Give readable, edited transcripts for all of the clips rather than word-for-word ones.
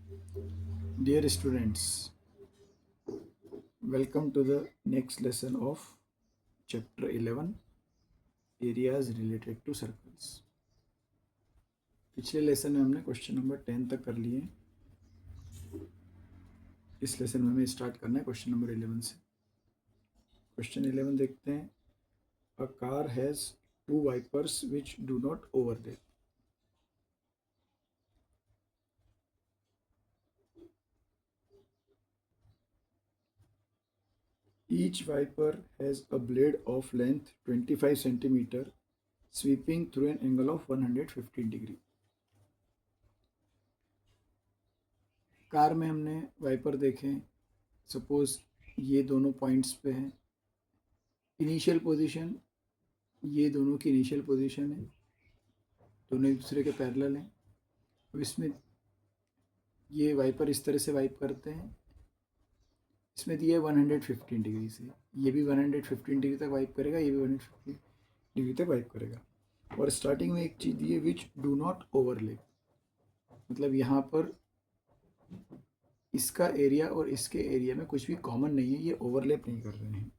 Dear students, welcome to the next lesson of chapter 11 areas related to circles. पिछले lesson में हमने question number 10 तक कर लिए। इस लेसन में हमें स्टार्ट करना है क्वेश्चन नंबर 11 से। क्वेश्चन 11 देखते हैं। A car has two wipers which do not overlap. Each wiper has a blade of length 25 centimeter sweeping through an angle of 115 degree. Car में हमने वाइपर देखे। सपोज ये दोनों पॉइंट्स पे हैं। इनिशियल पोजीशन, ये दोनों की इनिशियल पोजीशन है, दोनों एक दूसरे के पैरेलल हैं। अब इसमें ये वाइपर इस तरह से वाइप करते हैं। इसमें दिया है 115 डिग्री से, ये भी 115 डिग्री तक वाइप करेगा, ये भी 115 डिग्री तक वाइप करेगा। और स्टार्टिंग में एक चीज़ दी है विच डू नॉट ओवरलैप, मतलब यहाँ पर इसका एरिया और इसके एरिया में कुछ भी कॉमन नहीं है, ये ओवरलैप नहीं कर रहे हैं।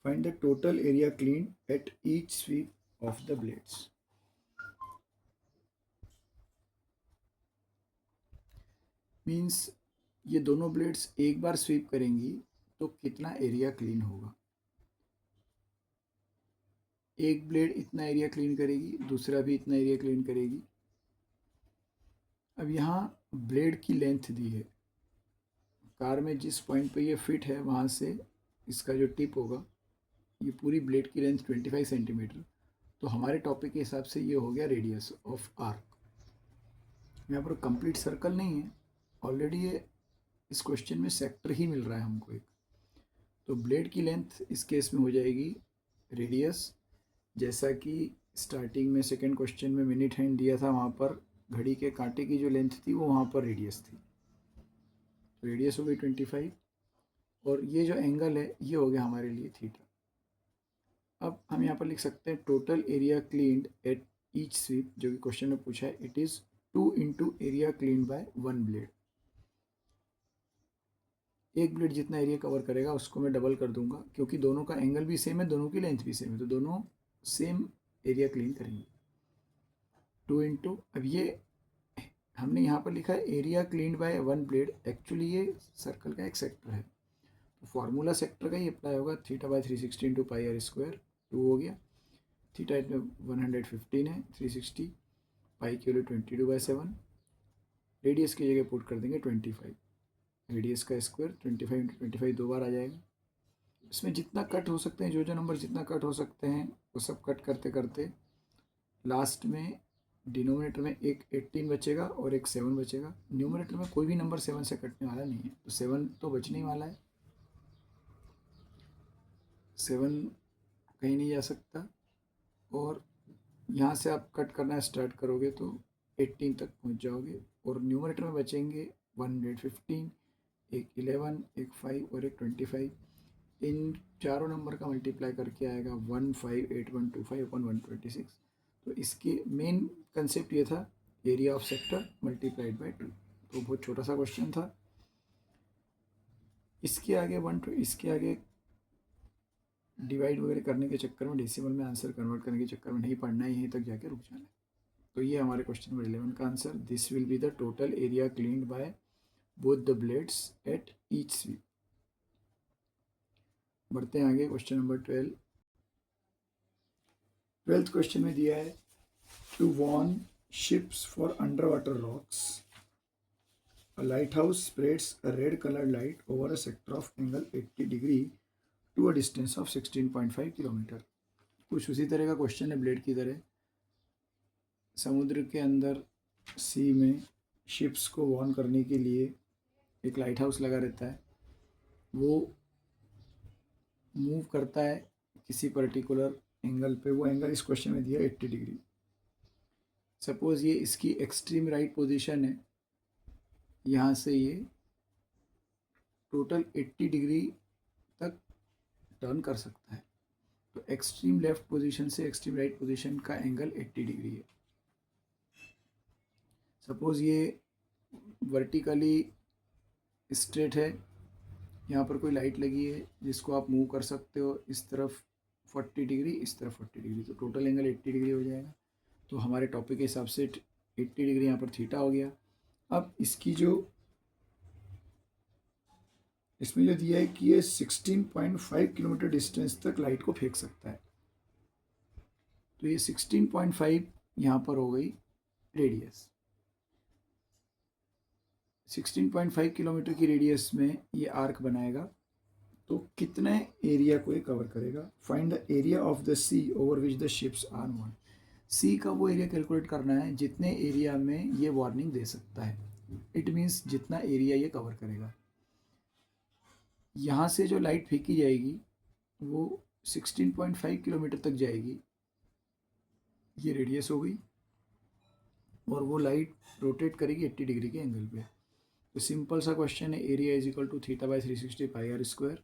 Find the total area clean at each sweep of the blades. Means ये दोनों ब्लेड्स एक बार स्वीप करेंगी तो कितना एरिया क्लीन होगा। एक ब्लेड इतना एरिया क्लीन करेगी, दूसरा भी इतना एरिया क्लीन करेगी। अब यहाँ ब्लेड की लेंथ दी है। कार में जिस पॉइंट पे ये फिट है वहाँ से इसका जो टिप होगा, ये पूरी ब्लेड की लेंथ 25 सेंटीमीटर। तो हमारे टॉपिक के हिसाब से ये हो गया रेडियस ऑफ आर्क। यहाँ पर कंप्लीट सर्कल नहीं है, ऑलरेडी ये इस क्वेश्चन में सेक्टर ही मिल रहा है हमको एक। तो ब्लेड की लेंथ इस केस में हो जाएगी रेडियस। जैसा कि स्टार्टिंग में सेकंड क्वेश्चन में मिनट हैंड दिया था, वहाँ पर घड़ी के कांटे की जो लेंथ थी वो वहाँ पर रेडियस थी। रेडियस हो गई 25 और ये जो एंगल है ये हो गया हमारे लिए थीटा। अब हम यहाँ पर लिख सकते हैं total area cleaned at each sweep, जो कि क्वेश्चन में पूछा है, it is 2 into area cleaned by 1 blade. एक ब्लेड जितना एरिया कवर करेगा उसको मैं डबल कर दूंगा, क्योंकि दोनों का एंगल भी सेम है, दोनों की लेंथ भी सेम है, तो दोनों सेम एरिया क्लीन करेंगे। 2 इंटू, अब ये हमने यहाँ पर लिखा है area cleaned by 1 blade, actually ये सर्कल का एक सेक्टर है, तो फार्मूला सेक्टर का ही अप्लाई होगा। Theta by 360 into pi r square, 2 हो गया। थीटा इसमें 115 है, 360, पाई की वैल्यू 22/7, रेडियस की जगह पुट कर देंगे 25। रेडियस का स्क्वायर 25 इंटू 25 दो बार आ जाएगा। इसमें जितना कट हो सकते हैं, जो नंबर जितना कट हो सकते हैं वो सब कट करते करते लास्ट में डिनोमिनेटर में एक 18 बचेगा और एक 7 बचेगा। न्यूमरेटर में कोई भी नंबर 7 से कटने वाला नहीं है, तो 7 तो बचने ही वाला है, 7 कहीं नहीं जा सकता। और यहाँ से आप कट करना स्टार्ट करोगे तो 18 तक पहुँच जाओगे, और न्यूमरेटर में बचेंगे 115, एक 11, एक 5 और एक 25। इन चारों नंबर का मल्टीप्लाई करके आएगा 158125 अपॉन 126। तो इसके मेन कंसेप्ट ये था, area of sector multiplied by 2। तो बहुत छोटा सा क्वेश्चन था। इसके आगे डिवाइड वगैरह करने के चक्कर में, डेसिमल में आंसर कन्वर्ट करने के चक्कर में नहीं पढ़ना है, यहीं तक जाके रुक जाना है। तो ये हमारे क्वेश्चन नंबर 11 का answer. This will be the total area cleaned by both the blades at each sweep. बढ़ते हैं आगे, क्वेश्चन नंबर 12। 12th क्वेश्चन में दिया है to warn ships for underwater rocks a lighthouse spreads a red colored light over a sector of angle 80 degree to a distance of 16.5 kilometre. कुछ उसी तरह का क्वेश्चन है ब्लेड की तरह। समुद्र के अंदर, सी में, शिप्स को वार्न करने के लिए एक लाइट हाउस लगा रहता है, वो मूव करता है किसी पर्टिकुलर एंगल पे। वो एंगल इस क्वेश्चन में दिया 80 डिग्री। सपोज ये इसकी एक्सट्रीम राइट पोजीशन है, यहाँ से ये टोटल 80 डिग्री तक टर्न कर सकता है। तो एक्सट्रीम लेफ्ट पोजीशन से एक्सट्रीम राइट पोजीशन का एंगल 80 डिग्री है। सपोज ये वर्टिकली स्ट्रेट है, यहाँ पर कोई लाइट लगी है जिसको आप मूव कर सकते हो इस तरफ 40 डिग्री, इस तरफ 40 डिग्री, तो टोटल एंगल 80 डिग्री हो जाएगा। तो हमारे टॉपिक के हिसाब से 80 डिग्री यहाँ पर थीटा हो गया। अब इसकी जो इसमें जो दिया है कि ये 16.5 किलोमीटर डिस्टेंस तक लाइट को फेंक सकता है, तो ये 16.5 यहाँ पर हो गई रेडियस। 16.5 किलोमीटर की रेडियस में ये आर्क बनाएगा, तो कितने एरिया को ये कवर करेगा? Find the area of the sea over which the ships are moved. Sea का वो एरिया कैलकुलेट करना है जितने एरिया में ये वार्निंग दे सकता है। इट मीन्स जितना एरिया ये कवर करेगा। यहाँ से जो लाइट फेंकी जाएगी वो 16.5 किलोमीटर तक जाएगी, ये रेडियस हो गई, और वो लाइट रोटेट करेगी 80 डिग्री के एंगल पे। तो सिंपल सा क्वेश्चन है, area is equal to theta by 360 pi r square.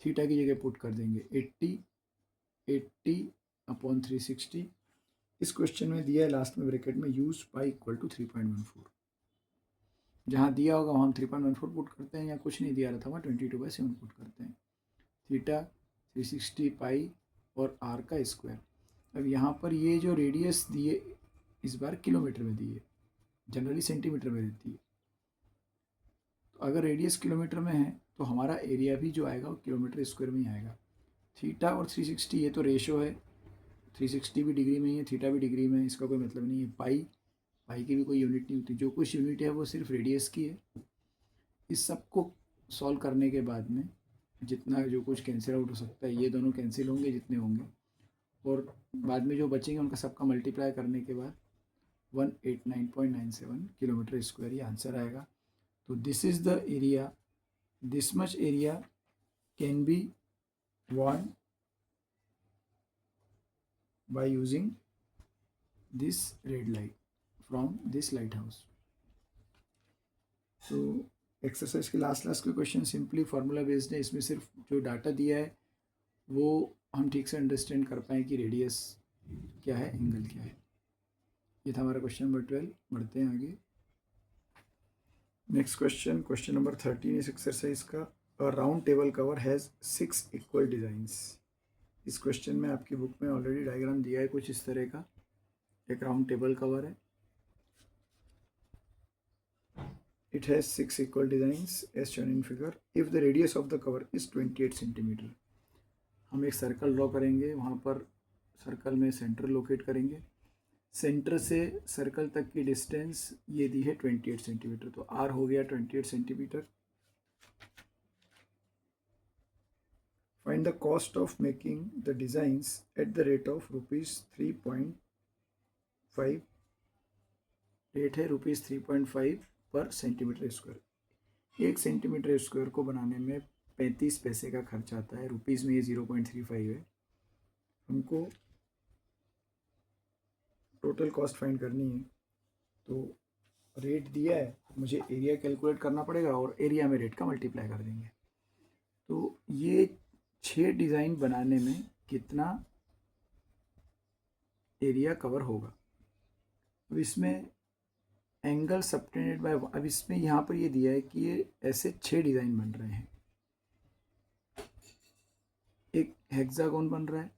Theta की जगह पुट कर देंगे 80 अपॉन 360। इस क्वेश्चन में दिया है लास्ट में ब्रैकेट में यूज पाई इक्वल टू 3.14। जहाँ दिया होगा वहाँ हम 3.14 पुट करते हैं, या कुछ नहीं दिया रहता वहाँ 22/7 पुट करते हैं। थीटा 360 पाई और आर का स्क्वायर। अब यहाँ पर ये जो रेडियस दिए इस बार किलोमीटर में दिए, जनरली सेंटीमीटर में देती है, तो अगर रेडियस किलोमीटर में है तो हमारा एरिया भी जो आएगा वो किलोमीटर स्क्वायर में ही आएगा। थीटा और 360 ये तो रेशो है, 360 भी डिग्री में ही है, थीटा भी डिग्री में है, इसका कोई मतलब नहीं है। पाई की भी कोई यूनिट नहीं होती, जो कुछ यूनिट है वो सिर्फ रेडियस की है। इस सब को सॉल्व करने के बाद में जितना जो कुछ कैंसिल आउट हो सकता है, ये दोनों कैंसिल होंगे जितने होंगे, और बाद में जो बचेंगे उनका सबका मल्टीप्लाई करने के बाद 189.97 किलोमीटर स्क्वायर ये आंसर आएगा। तो this is the area, this much area can be won by using this red light from this lighthouse। तो एक्सरसाइज के लास्ट के क्वेश्चन सिंपली फार्मूला बेस्ड है। इसमें सिर्फ जो डाटा दिया है वो हम ठीक से अंडरस्टैंड कर पाएँ कि रेडियस क्या है, एंगल क्या है। ये था हमारा क्वेश्चन नंबर 12। बढ़ते हैं आगे। नेक्स्ट क्वेश्चन नंबर 13 इस एक्सरसाइज का। अ round table cover has 6 equal designs. इस क्वेश्चन में आपकी बुक में ऑलरेडी डायग्राम दिया है कुछ इस तरह का। एक राउंड टेबल कवर है, it has 6 equal designs as shown in figure if the radius of the cover is 28 centimetre. हम एक सर्कल ड्रॉ करेंगे, वहाँ पर सर्कल में सेंटर लोकेट करेंगे। सेंटर से सर्कल तक की डिस्टेंस ये दी है 28 सेंटीमीटर, तो आर हो गया 28 centimetre. Find the cost of making the designs at the rate of ₹3.5। Rate है ₹3.5 पर सेंटीमीटर स्क्वायर। 1 सेंटीमीटर स्क्वायर को बनाने में 35 पैसे का खर्च आता है। रुपीज़ में ये 0.35 है। हमको टोटल कॉस्ट फाइंड करनी है, तो रेट दिया है, मुझे एरिया कैलकुलेट करना पड़ेगा और एरिया में रेट का मल्टीप्लाई कर देंगे। तो ये 6 डिज़ाइन बनाने में कितना एरिया कवर होगा। अब इसमें एंगल सबटेंडेड बाय, अब इसमें यहाँ पर ये दिया है कि ये ऐसे 6 डिज़ाइन बन रहे हैं। एक हेक्सागोन बन रहा है,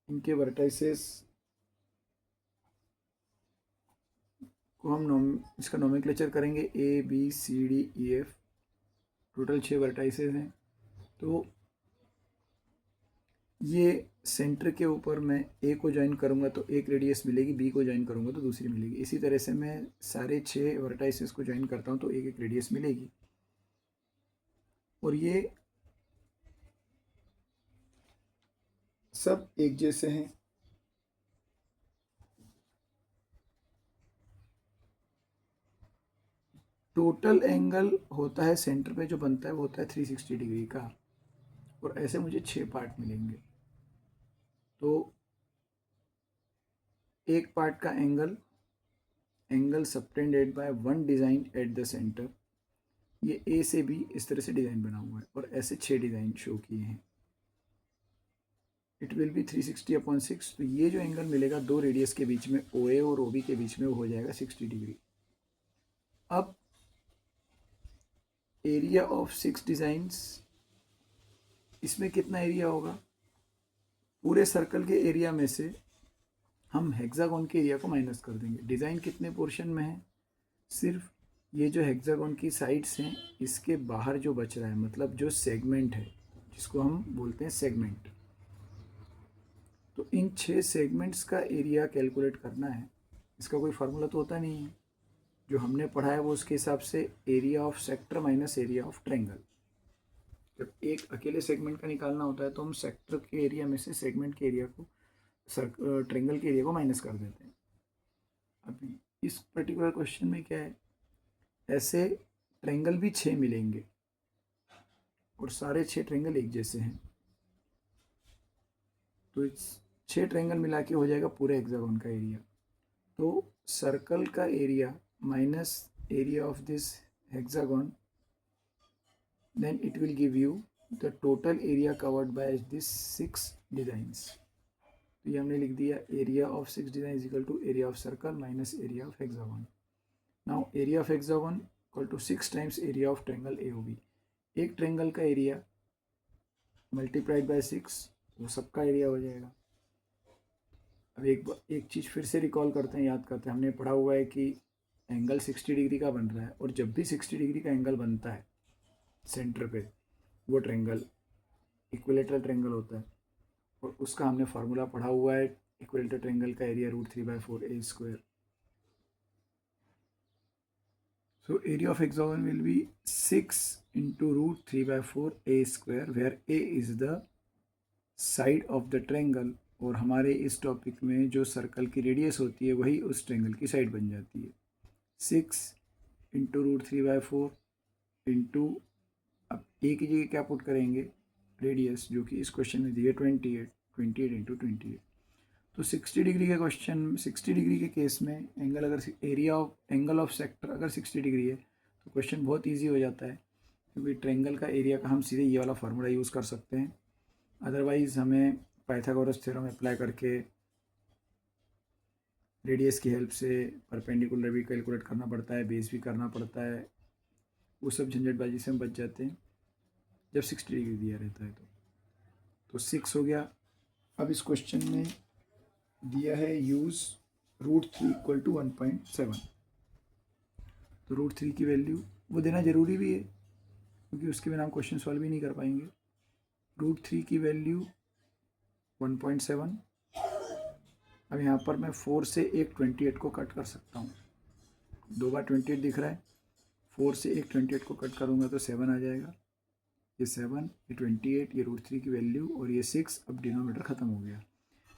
इनके वर्टाइसेस को हम इसका नोमेंक्लेचर करेंगे ABCDEF। टोटल 6 वर्टाइसेस हैं। तो ये सेंटर के ऊपर मैं A को ज्वाइन करूँगा तो एक रेडियस मिलेगी, B को ज्वाइन करूँगा तो दूसरी मिलेगी। इसी तरह से मैं सारे 6 वर्टाइसेस को ज्वाइन करता हूँ तो एक एक रेडियस मिलेगी। और ये सब एक जैसे हैं। टोटल एंगल होता है सेंटर पे जो बनता है वो होता है 360 डिग्री का, और ऐसे मुझे 6 पार्ट मिलेंगे। तो एक पार्ट का angle subtended by one design at the centre, ये A से B इस तरह से डिज़ाइन बना हुआ है और ऐसे 6 डिज़ाइन शो किए हैं। It will be 360/6। तो ये जो एंगल मिलेगा दो रेडियस के बीच में OA और OB के बीच में वो हो जाएगा 60 डिग्री। अब एरिया ऑफ 6 डिज़ाइंस, इसमें कितना एरिया होगा? पूरे सर्कल के एरिया में से हम हेक्सागोन के एरिया को माइनस कर देंगे। डिज़ाइन कितने पोर्शन में है? सिर्फ ये जो हेक्सागोन की साइड्स हैं इसके बाहर जो बच रहा है, मतलब जो सेगमेंट है जिसको हम बोलते हैं सेगमेंट, तो इन 6 सेगमेंट्स का एरिया कैलकुलेट करना है। इसका कोई फार्मूला तो होता नहीं है, जो हमने पढ़ा है वो उसके हिसाब से area of sector minus area of triangle. जब एक अकेले सेगमेंट का निकालना होता है तो हम सेक्टर के एरिया में से सेगमेंट के एरिया को, ट्रायंगल के एरिया को माइनस कर देते हैं। अभी इस पर्टिकुलर क्वेश्चन में क्या है, ऐसे ट्रायंगल भी 6 मिलेंगे और सारे 6 ट्रायंगल एक जैसे हैं, तो इस 6 ट्रायंगल मिला के हो जाएगा पूरे हेक्सागोन का एरिया। तो सर्कल का area minus area of this hexagon, then it will give you the total area covered by this 6 designs। तो ये हमने लिख दिया area of 6 design is equal to area of circle minus area of hexagon. Now area of hexagon equal to 6 times area of triangle AOB। एक triangle का area multiplied by 6, वो सबका area हो जाएगा। अब एक चीज़ फिर से रिकॉल करते हैं, याद करते हैं, हमने पढ़ा हुआ है कि एंगल 60 डिग्री का बन रहा है, और जब भी 60 डिग्री का एंगल बनता है सेंटर पे, वो ट्रायंगल इक्विलेटरल ट्रायंगल होता है, और उसका हमने फार्मूला पढ़ा हुआ है। इक्विलेटरल ट्रायंगल का area √3/4 A²। So area of hexagon will be 6 into √3/4 A², where A is the side of the triangle, और हमारे इस टॉपिक में जो सर्कल की रेडियस होती है वही उस ट्रायंगल की साइड बन जाती है। 6 into √3/4 इंटू, अब ए की जगह क्या पुट करेंगे, रेडियस, जो कि इस क्वेश्चन में दी है 28 इंटू 28। तो 60 डिग्री के क्वेश्चन, 60 डिग्री के केस में एंगल, अगर area of angle of sector अगर 60 डिग्री है तो क्वेश्चन बहुत इजी हो जाता है, क्योंकि ट्रायंगल का एरिया का हम सीधे ये वाला फार्मूला यूज़ कर सकते हैं। अदरवाइज़ हमें पाइथागोरस थ्योरम अप्लाई करके रेडियस की हेल्प से परपेंडिकुलर भी कैलकुलेट करना पड़ता है, बेस भी करना पड़ता है, वो सब झंझटबाजी से हम बच जाते हैं जब 60 डिग्री दिया रहता है। तो 6 हो गया। अब इस क्वेश्चन में दिया है यूज़ √3 इक्वल टू 1.7, तो √3 की वैल्यू वो देना ज़रूरी भी है, क्योंकि उसके बिना हम क्वेश्चन सॉल्व भी नहीं कर पाएंगे। √3 की वैल्यू 1.7। अब यहाँ पर मैं 4 से एक 28 को कट कर सकता हूँ, 2 बार 28 दिख रहा है, 4 से एक 28 को कट करूँगा तो 7 आ जाएगा। ये 7, ये 28, ये √3 की वैल्यू, और ये 6। अब डिनोमीटर ख़त्म हो गया।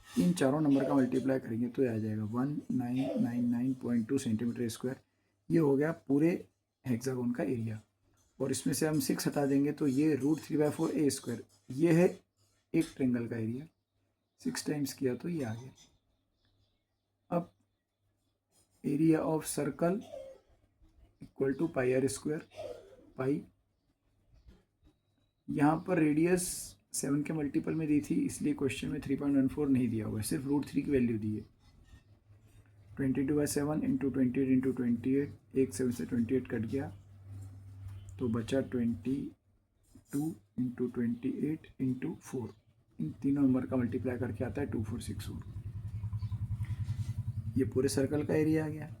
इन चारों नंबर का मल्टीप्लाई करेंगे तो आ जाएगा 1999.2 सेंटीमीटर स्क्वायर। ये हो गया पूरे हेक्सागोन का एरिया, और इसमें से हम 6 हटा देंगे तो ये √3/4 A², ये है एक ट्रायंगल का एरिया। 6 टाइम्स किया तो ये आ गया। अब area of circle equal to πr²। Pi, यहाँ पर रेडियस 7 के मल्टीपल में दी थी, इसलिए क्वेश्चन में 3.14 नहीं दिया हुआ है, सिर्फ √3 की वैल्यू दी है। 22/7 इंटू 28 इंटू 28, एक 7 से 28 कट गया तो बचा 22 इंटू 28 इंटू 4। इन तीनों नंबर का मल्टीप्लाई करके आता है 2464। ये पूरे सर्कल का एरिया आ गया।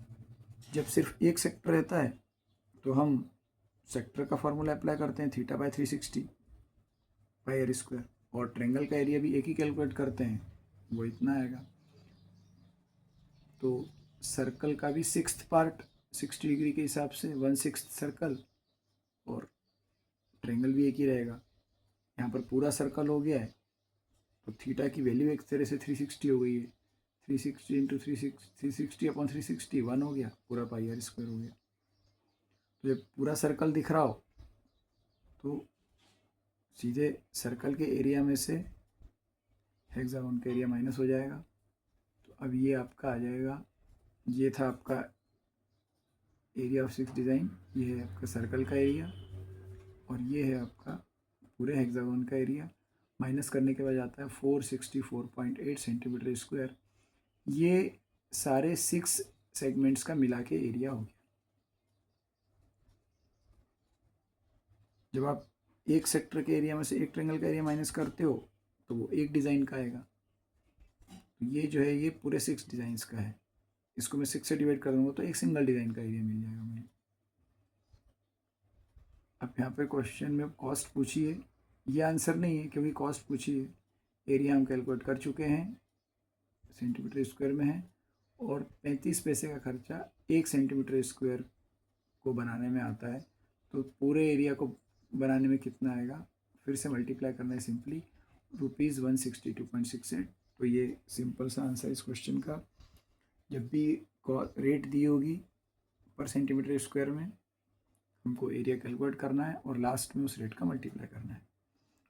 जब सिर्फ एक सेक्टर रहता है तो हम सेक्टर का फार्मूला अप्लाई करते हैं, θ/360 πr², और ट्रायंगल का एरिया भी एक ही कैलकुलेट करते हैं, वो इतना आएगा। तो सर्कल का भी 6th पार्ट 60 डिग्री के हिसाब से 1/6 सर्कल, और ट्रायंगल भी एक ही रहेगा। यहाँ पर पूरा सर्कल हो गया है, तो थीटा की वैल्यू एक तरह से 360 हो गई है। 360 इंटू 360/360 1 हो गया, पूरा πr² हो गया। तो जब पूरा सर्कल दिख रहा हो तो सीधे सर्कल के एरिया में से हेक्सागोन का एरिया माइनस हो जाएगा। तो अब ये आपका आ जाएगा, ये था आपका एरिया ऑफ 6 डिज़ाइन, ये है आपका सर्कल का एरिया, और ये है आपका पूरे हेक्सागोन का एरिया। माइनस करने के बाद आता है 464.8 सेंटीमीटर स्क्वायर। ये सारे 6 सेगमेंट्स का मिला के एरिया हो गया। जब आप एक सेक्टर के एरिया में से एक ट्रेंगल का एरिया माइनस करते हो तो वो एक डिज़ाइन का आएगा। तो ये जो है ये पूरे 6 डिज़ाइंस का है। इसको मैं 6 से डिवाइड कर दूंगा तो एक सिंगल डिज़ाइन का एरिया मिल जाएगा मुझे। अब यहाँ पे क्वेश्चन में कॉस्ट पूछी है, ये आंसर नहीं है क्योंकि कॉस्ट पूछी है। एरिया हम कैलकुलेट कर चुके हैं, सेंटीमीटर स्क्वायर में है, और 35 पैसे का खर्चा 1 सेंटीमीटर स्क्वायर को बनाने में आता है। तो पूरे एरिया को बनाने में कितना आएगा, फिर से मल्टीप्लाई करना है सिंपली, ₹162.68। तो ये सिंपल सा आंसर इस क्वेश्चन का। जब भी रेट दी होगी पर सेंटीमीटर स्क्वायर में, हमको एरिया कैलकुलेट करना है और लास्ट में उस रेट का मल्टीप्लाई करना है।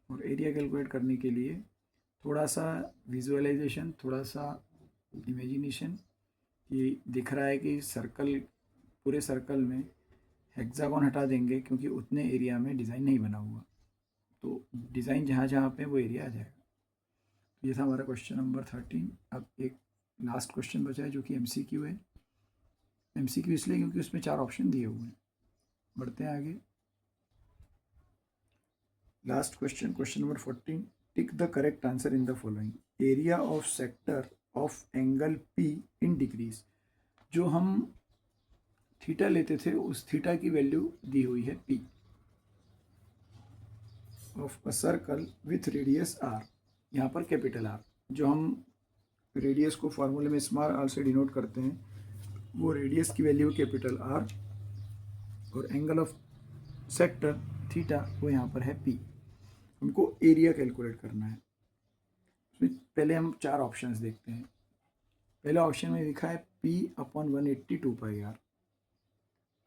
और एरिया कैलकुलेट करने के लिए थोड़ा सा विजुअलाइजेशन, थोड़ा सा इमेजिनेशन, कि दिख रहा है कि सर्कल, पूरे सर्कल में हेक्सागोन हटा देंगे क्योंकि उतने एरिया में डिज़ाइन नहीं बना हुआ, तो डिज़ाइन जहाँ जहाँ पे वो एरिया आ जाएगा। ये था हमारा क्वेश्चन नंबर 13। अब एक लास्ट क्वेश्चन बचा है जो कि MCQ है। MCQ इसलिए क्योंकि उसमें 4 ऑप्शन दिए हुए हैं। बढ़ते हैं आगे। Last question, question number 14। Tick the correct answer in the following. Area of sector of angle P in degrees. जो हम थीटा लेते थे उस थीटा की वैल्यू दी हुई है P of a circle with radius R। यहाँ पर कैपिटल R, जो हम रेडियस को फॉर्मूले में स्मॉल r से डिनोट करते हैं, वो रेडियस की वैल्यू कैपिटल R, और एंगल ऑफ सेक्टर थीटा वो यहाँ पर है P। हमको एरिया कैलकुलेट करना है। पहले हम 4 ऑप्शंस देखते हैं। पहले ऑप्शन में लिखा है P/180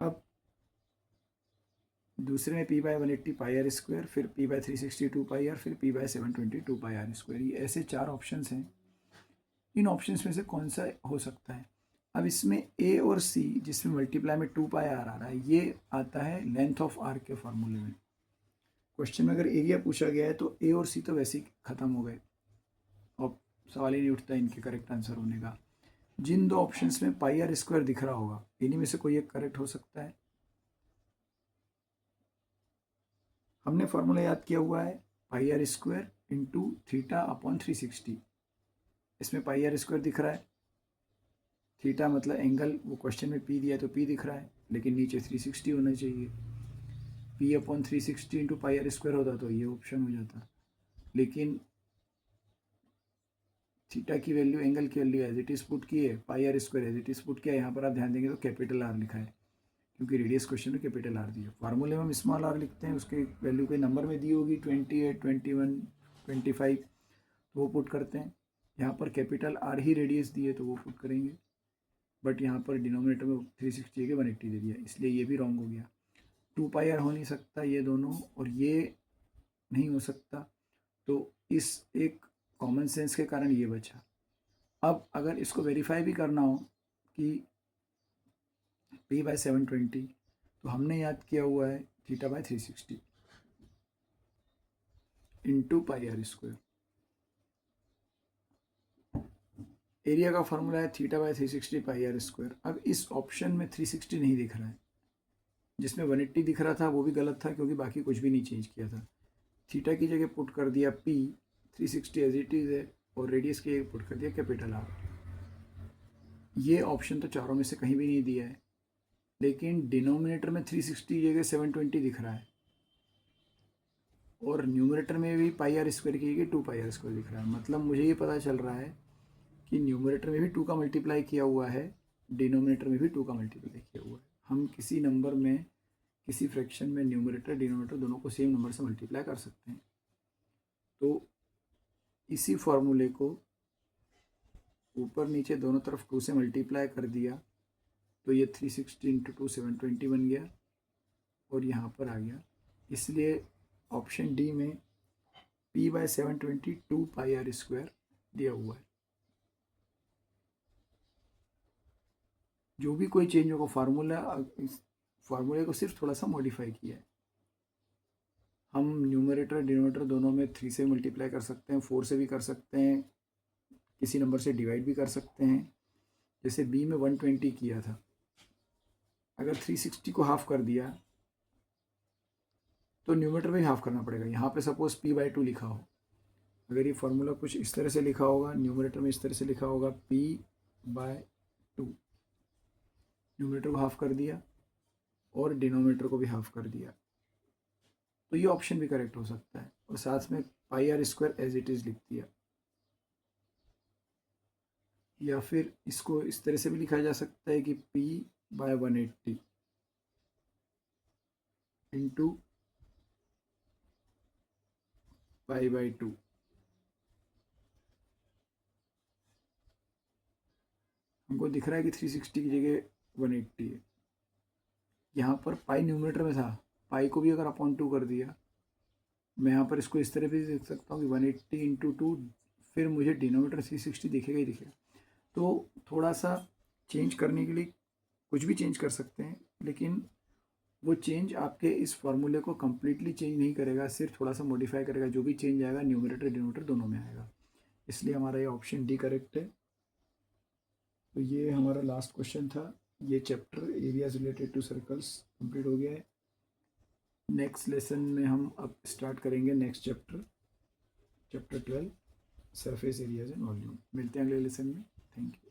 अब दूसरे में P/180 फिर P/362 फिर P/722 ये ऐसे 4 ऑप्शंस हैं। इन ऑप्शंस में से कौन सा हो सकता है? अब इसमें A और C, जिसमें मल्टीप्लाई में 2 पाई आर आ रहा है, ये आता है लेंथ ऑफ आर के फॉर्मूले में। क्वेश्चन में अगर एरिया पूछा गया है तो A और C तो वैसे ही खत्म हो गए और सवाल ही नहीं उठता इनके करेक्ट आंसर होने का। जिन 2 ऑप्शंस में πr² दिख रहा होगा, इन्हीं में से कोई एक करेक्ट हो सकता है। हमने फॉर्मूला याद किया हुआ है πr² इंटू θ/360। इसमें πr² दिख रहा है, थीटा मतलब एंगल, वो क्वेश्चन में P दिया है तो P दिख रहा है, लेकिन नीचे 360 होना चाहिए। P/360 इंटू πr² होता तो ये ऑप्शन हो जाता, लेकिन थीटा की वैल्यू, एंगल की value as it is put की है, πr² as it is put किया। यहाँ पर आप ध्यान देंगे तो कैपिटल R लिखा है क्योंकि रेडियस क्वेश्चन में कैपिटल R दिया। फार्मूले में हम स्मॉल r लिखते हैं, उसके वैल्यू के नंबर में दी होगी 28, 21, 25, तो वो पुट करते हैं। यहाँ पर कैपिटल R ही रेडियस दिए तो वो पुट करेंगे, बट यहाँ पर डिनोमिनेटर में 360 के 180 दे दिया, इसलिए ये भी रॉन्ग हो गया। 2πr हो नहीं सकता ये दोनों, और ये नहीं हो सकता, तो इस एक कॉमन सेंस के कारण ये बचा। अब अगर इसको वेरीफाई भी करना हो कि P/720, तो हमने याद किया हुआ है θ/360 इंटू πr²। एरिया का फॉर्मूला है θ/360 πr²। अब इस ऑप्शन में 360 नहीं दिख रहा है, जिसमें 180 दिख रहा था वो भी गलत था क्योंकि बाकी कुछ भी नहीं चेंज किया था। थीटा की जगह पुट कर दिया P, 360 एज इट इज़ है, और रेडियस की जगह पुट कर दिया कैपिटल R। ये ऑप्शन तो चारों में से कहीं भी नहीं दिया है, लेकिन डिनोमिनेटर में 360 जगह 720 दिख रहा है, और न्यूमरेटर में भी πr² की जगह 2πr² दिख रहा है। मतलब मुझे ये पता चल रहा है कि न्यूमरेटर में भी 2 का मल्टीप्लाई किया हुआ है, डिनोमिनेटर में भी 2 का मल्टीप्लाई किया हुआ है। हम किसी नंबर में, किसी फ्रैक्शन में न्यूमरेटर डिनोमिनेटर दोनों को सेम नंबर से मल्टीप्लाई कर सकते हैं। तो इसी फॉर्मूले को ऊपर नीचे दोनों तरफ 2 से मल्टीप्लाई कर दिया तो ये 360 इंटू 2 720 बन गया, और यहाँ पर आ गया। इसलिए ऑप्शन डी में P/720 2πr² दिया हुआ है। जो भी कोई चेंज होगा फार्मूला, इस फार्मूले को सिर्फ थोड़ा सा मॉडिफाई किया है। हम न्यूमरेटर डिनोमिनेटर दोनों में 3 से मल्टीप्लाई कर सकते हैं, 4 से भी कर सकते हैं, किसी नंबर से डिवाइड भी कर सकते हैं। जैसे B में 120 किया था, अगर 360 को हाफ कर दिया तो न्यूमरेटर में हाफ करना पड़ेगा। यहाँ पे सपोज p/2 लिखा हो, अगर ये फॉर्मूला कुछ इस तरह से लिखा होगा, न्यूमरेटर में इस तरह से लिखा होगा p/2, न्यूमरेटर को हाफ कर दिया और डिनोमिनेटर को भी हाफ कर दिया, तो ये ऑप्शन भी करेक्ट हो सकता है। और साथ में πr² एज इट इज़ लिख दिया, या फिर इसको इस तरह से भी लिखा जा सकता है कि p/180 इंटू π/2। हमको दिख रहा है कि 360 की जगह 180 है। यहाँ पर पाई न्यूमरेटर में था, पाई को भी अगर अपॉन 2 कर दिया, मैं यहाँ पर इसको इस तरह भी देख सकता हूँ कि 180 इंटू 2, फिर मुझे डिनोमिनेटर 360 दिखेगा ही दिखेगा। तो थोड़ा सा चेंज करने के लिए कुछ भी चेंज कर सकते हैं, लेकिन वो चेंज आपके इस फॉर्मूले को कम्प्लीटली चेंज नहीं करेगा, सिर्फ थोड़ा सा मॉडिफाई करेगा। जो भी चेंज आएगा न्यूमरेटर डिनोमिनेटर दोनों में आएगा, इसलिए हमारा ये ऑप्शन डी करेक्ट है। तो ये हमारा लास्ट क्वेश्चन था। ये chapter areas related to circles complete हो गया है। नेक्स्ट लेसन में हम अब स्टार्ट करेंगे next chapter 12 surface areas and volume. मिलते हैं अगले लेसन में। Thank you.